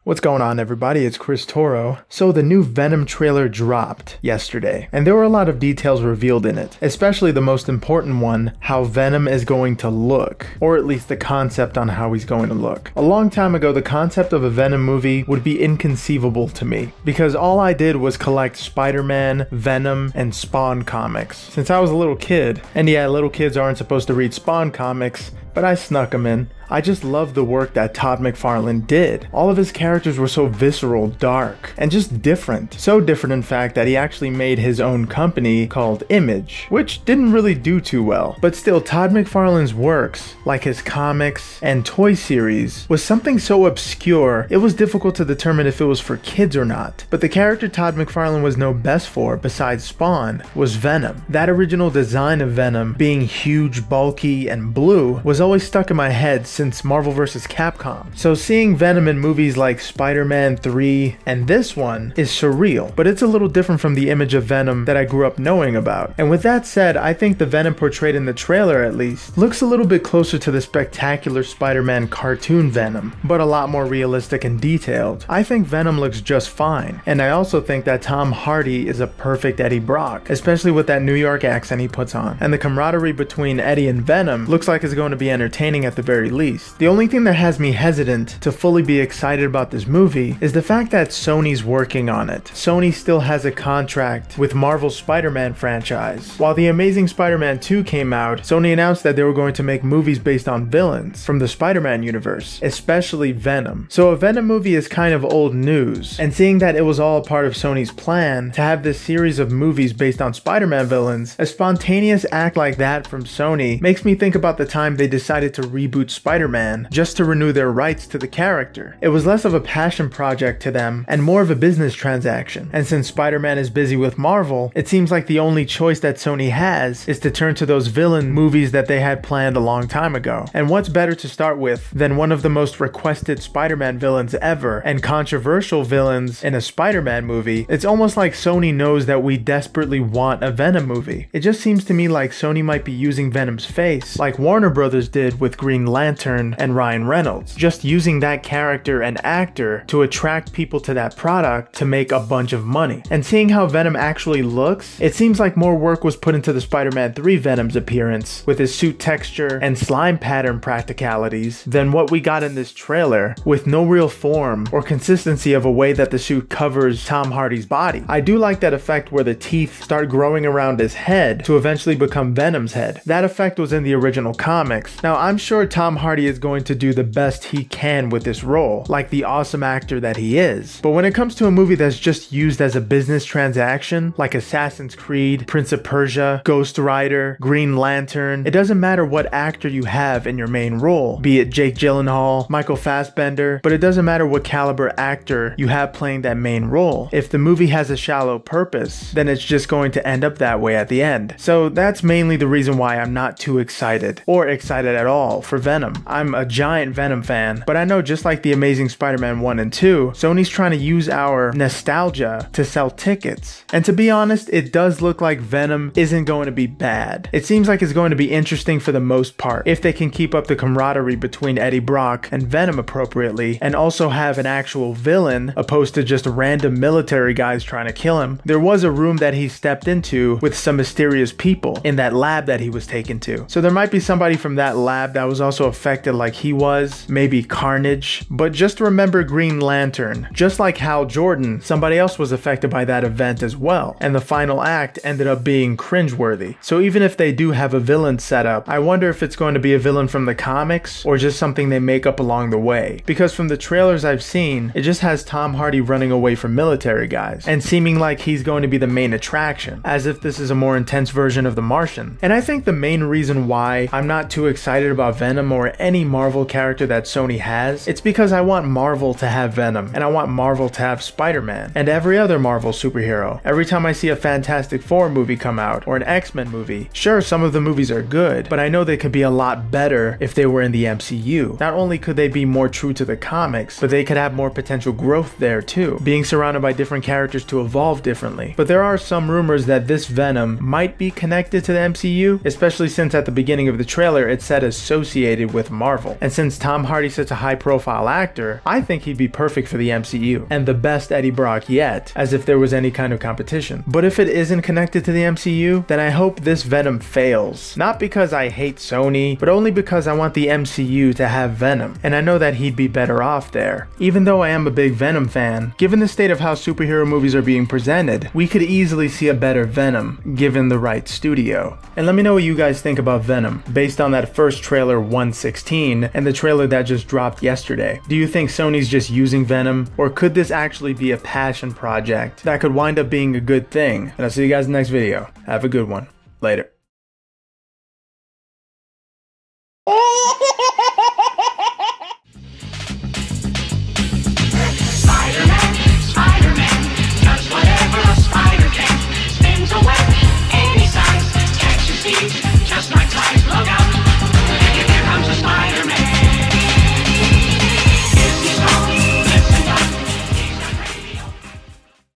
What's going on, everybody? It's Chris Toro. So the new Venom trailer dropped yesterday, and there were a lot of details revealed in it, especially the most important one, how Venom is going to look, or at least the concept on how he's going to look. A long time ago, the concept of a Venom movie would be inconceivable to me, because all I did was collect Spider-Man, Venom, and Spawn comics since I was a little kid. And yeah, little kids aren't supposed to read Spawn comics, but I snuck them in. I just love the work that Todd McFarlane did. All of his characters were so visceral, dark, and just different. So different, in fact, that he actually made his own company called Image, which didn't really do too well. But still, Todd McFarlane's works, like his comics and toy series, was something so obscure, it was difficult to determine if it was for kids or not. But the character Todd McFarlane was known best for, besides Spawn, was Venom. That original design of Venom, being huge, bulky, and blue, was always stuck in my head since Marvel vs. Capcom. So seeing Venom in movies like Spider-Man 3 and this one is surreal, but it's a little different from the image of Venom that I grew up knowing about. And with that said, I think the Venom portrayed in the trailer, at least, looks a little bit closer to the spectacular Spider-Man cartoon Venom, but a lot more realistic and detailed. I think Venom looks just fine, and I also think that Tom Hardy is a perfect Eddie Brock, especially with that New York accent he puts on. And the camaraderie between Eddie and Venom looks like it's going to be entertaining at the very least. The only thing that has me hesitant to fully be excited about this movie is the fact that Sony's working on it. Sony still has a contract with Marvel's Spider-Man franchise. While The Amazing Spider-Man 2 came out, Sony announced that they were going to make movies based on villains from the Spider-Man universe, especially Venom. So a Venom movie is kind of old news, and seeing that it was all a part of Sony's plan to have this series of movies based on Spider-Man villains, a spontaneous act like that from Sony makes me think about the time they decided to reboot Spider-Man just to renew their rights to the character. It was less of a passion project to them and more of a business transaction. And since Spider-Man is busy with Marvel, it seems like the only choice that Sony has is to turn to those villain movies that they had planned a long time ago. And what's better to start with than one of the most requested Spider-Man villains ever and controversial villains in a Spider-Man movie? It's almost like Sony knows that we desperately want a Venom movie. It just seems to me like Sony might be using Venom's face like Warner Brothers did with Green Lanturn and Ryan Reynolds, just using that character and actor to attract people to that product to make a bunch of money. And seeing how Venom actually looks, it seems like more work was put into the Spider-Man 3 Venom's appearance with his suit texture and slime pattern practicalities than what we got in this trailer, with no real form or consistency of a way that the suit covers Tom Hardy's body. I do like that effect where the teeth start growing around his head to eventually become Venom's head. That effect was in the original comics. Now I'm sure Tom Hardy is going to do the best he can with this role, like the awesome actor that he is. But when it comes to a movie that's just used as a business transaction, like Assassin's Creed, Prince of Persia, Ghost Rider, Green Lantern, it doesn't matter what actor you have in your main role, be it Jake Gyllenhaal, Michael Fassbender, but it doesn't matter what caliber actor you have playing that main role. If the movie has a shallow purpose, then it's just going to end up that way at the end. So that's mainly the reason why I'm not too excited, or excited at all, for Venom. I'm a giant Venom fan, but I know just like The Amazing Spider-Man 1 and 2, Sony's trying to use our nostalgia to sell tickets. And to be honest, it does look like Venom isn't going to be bad. It seems like it's going to be interesting for the most part, if they can keep up the camaraderie between Eddie Brock and Venom appropriately, and also have an actual villain, opposed to just random military guys trying to kill him. There was a room that he stepped into with some mysterious people in that lab that he was taken to. So there might be somebody from that lab that was also affected like he was, maybe Carnage. But just remember Green Lantern. Just like Hal Jordan, somebody else was affected by that event as well, and the final act ended up being cringeworthy. So even if they do have a villain set up, I wonder if it's going to be a villain from the comics or just something they make up along the way. Because from the trailers I've seen, it just has Tom Hardy running away from military guys and seeming like he's going to be the main attraction, as if this is a more intense version of The Martian. And I think the main reason why I'm not too excited about Venom or any Marvel character that Sony has, it's because I want Marvel to have Venom, and I want Marvel to have Spider-Man, and every other Marvel superhero. Every time I see a Fantastic Four movie come out, or an X-Men movie, sure, some of the movies are good, but I know they could be a lot better if they were in the MCU. Not only could they be more true to the comics, but they could have more potential growth there too, being surrounded by different characters to evolve differently. But there are some rumors that this Venom might be connected to the MCU, especially since at the beginning of the trailer it said said associated with Marvel. And since Tom Hardy's such a high-profile actor, I think he'd be perfect for the MCU, and the best Eddie Brock yet, as if there was any kind of competition. But if it isn't connected to the MCU, then I hope this Venom fails. Not because I hate Sony, but only because I want the MCU to have Venom, and I know that he'd be better off there. Even though I am a big Venom fan, given the state of how superhero movies are being presented, we could easily see a better Venom, given the right studio. And let me know what you guys think about Venom, based on that first trailer 116, and the trailer that just dropped yesterday. Do you think Sony's just using Venom, or could this actually be a passion project that could wind up being a good thing? And I'll see you guys in the next video. Have a good one. Later.